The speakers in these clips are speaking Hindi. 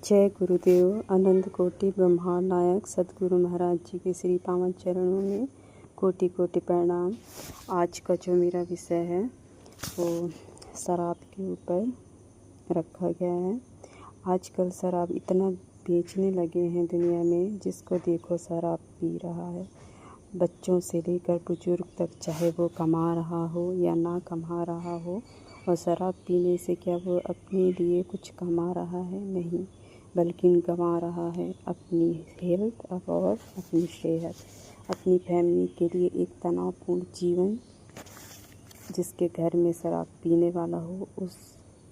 जय गुरुदेव। अनंत कोटि ब्रह्मांड नायक सदगुरु महाराज जी के श्री पावन चरणों में कोटि कोटि प्रणाम। आज का जो मेरा विषय है वो शराब के ऊपर रखा गया है। आजकल शराब इतना बेचने लगे हैं दुनिया में, जिसको देखो शराब पी रहा है। बच्चों से लेकर बुजुर्ग तक, चाहे वो कमा रहा हो या ना कमा रहा हो। और शराब पीने से क्या वो अपने लिए कुछ कमा रहा है? नहीं, बल्कि गंवा रहा है अपनी हेल्थ और अपनी सेहत, अपनी फैमिली के लिए एक तनावपूर्ण जीवन। जिसके घर में शराब पीने वाला हो, उस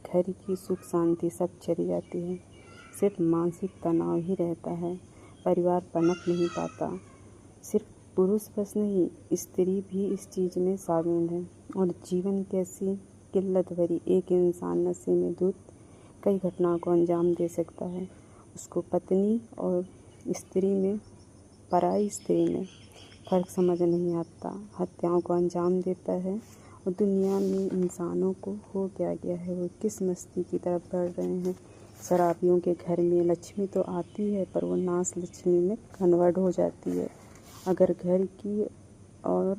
घर की सुख शांति सब चली जाती है। सिर्फ मानसिक तनाव ही रहता है, परिवार पनप नहीं पाता। सिर्फ पुरुष बस नहीं, स्त्री भी इस चीज़ में शामिल है। और जीवन कैसी किल्लत भरी, एक इंसान नशे में धुत कई घटनाओं को अंजाम दे सकता है। उसको पत्नी और स्त्री में, पराई स्त्री में फ़र्क समझ नहीं आता, हत्याओं को अंजाम देता है। और दुनिया में इंसानों को हो क्या गया है, वो किस मस्ती की तरफ बढ़ रहे हैं। शराबियों के घर में लक्ष्मी तो आती है, पर वो नाश लक्ष्मी में कन्वर्ट हो जाती है। अगर घर की और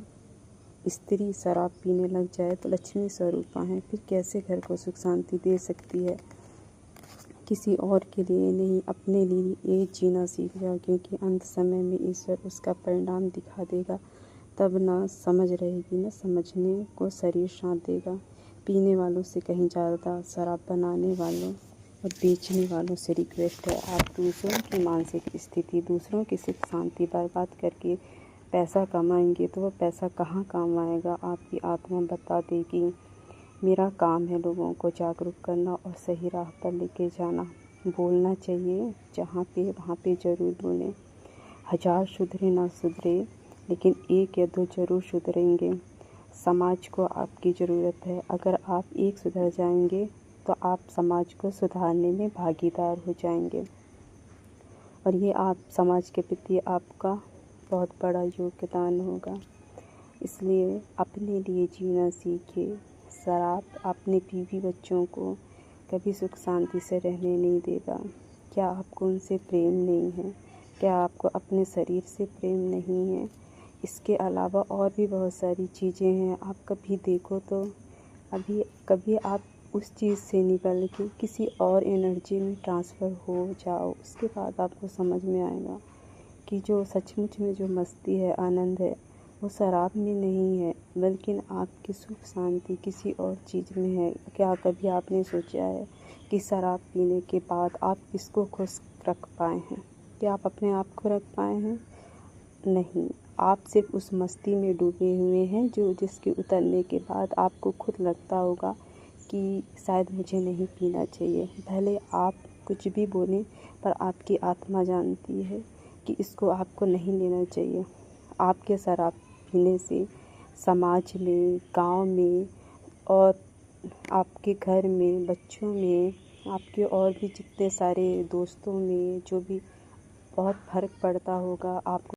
स्त्री शराब पीने लग जाए तो लक्ष्मी स्वरूपा हैं, फिर कैसे घर को सुख शांति दे सकती है? किसी और के लिए नहीं, अपने लिए ये जीना सीख जाओ, क्योंकि अंत समय में ईश्वर उसका परिणाम दिखा देगा। तब ना समझ रहेगी, ना समझने को शरीर साथ देगा। पीने वालों से कहीं ज़्यादा शराब बनाने वालों और बेचने वालों से रिक्वेस्ट है, आप दूसरों की मानसिक स्थिति, दूसरों की सुख शांति बर्बाद करके पैसा कमाएंगे तो वो पैसा कहाँ काम आएगा? आपकी आत्मा बता देगी। मेरा काम है लोगों को जागरूक करना और सही राह पर लेके जाना। बोलना चाहिए जहाँ पे, वहाँ पे ज़रूर बोलें। 1000 सुधरे ना सुधरे, लेकिन 1 या 2 ज़रूर सुधरेंगे। समाज को आपकी ज़रूरत है। अगर आप एक सुधर जाएंगे तो आप समाज को सुधारने में भागीदार हो जाएंगे, और ये आप समाज के प्रति आपका बहुत बड़ा योगदान होगा। इसलिए अपने लिए जीना सीखिए। शराब अपने बीवी बच्चों को कभी सुख शांति से रहने नहीं देगा। क्या आपको उनसे प्रेम नहीं है? क्या आपको अपने शरीर से प्रेम नहीं है? इसके अलावा और भी बहुत सारी चीज़ें हैं। आप कभी देखो तो कभी आप उस चीज़ से निकल के किसी और एनर्जी में ट्रांसफ़र हो जाओ, उसके बाद आपको समझ में आएगा कि जो सचमुच में जो मस्ती है, आनंद है, वो शराब में नहीं है, बल्कि आपकी सुख शांति किसी और चीज़ में है। क्या कभी आपने सोचा है कि शराब पीने के बाद आप किसको खुश रख पाए हैं? क्या आप अपने आप को रख पाए हैं? नहीं, आप सिर्फ उस मस्ती में डूबे हुए हैं जिसके उतरने के बाद आपको खुद लगता होगा कि शायद मुझे नहीं पीना चाहिए। भले आप कुछ भी बोलें, पर आपकी आत्मा जानती है कि इसको आपको नहीं लेना चाहिए। आपके शराब पीने से समाज में, गांव में और आपके घर में, बच्चों में, आपके और भी जितने सारे दोस्तों में जो भी बहुत फ़र्क पड़ता होगा आपको।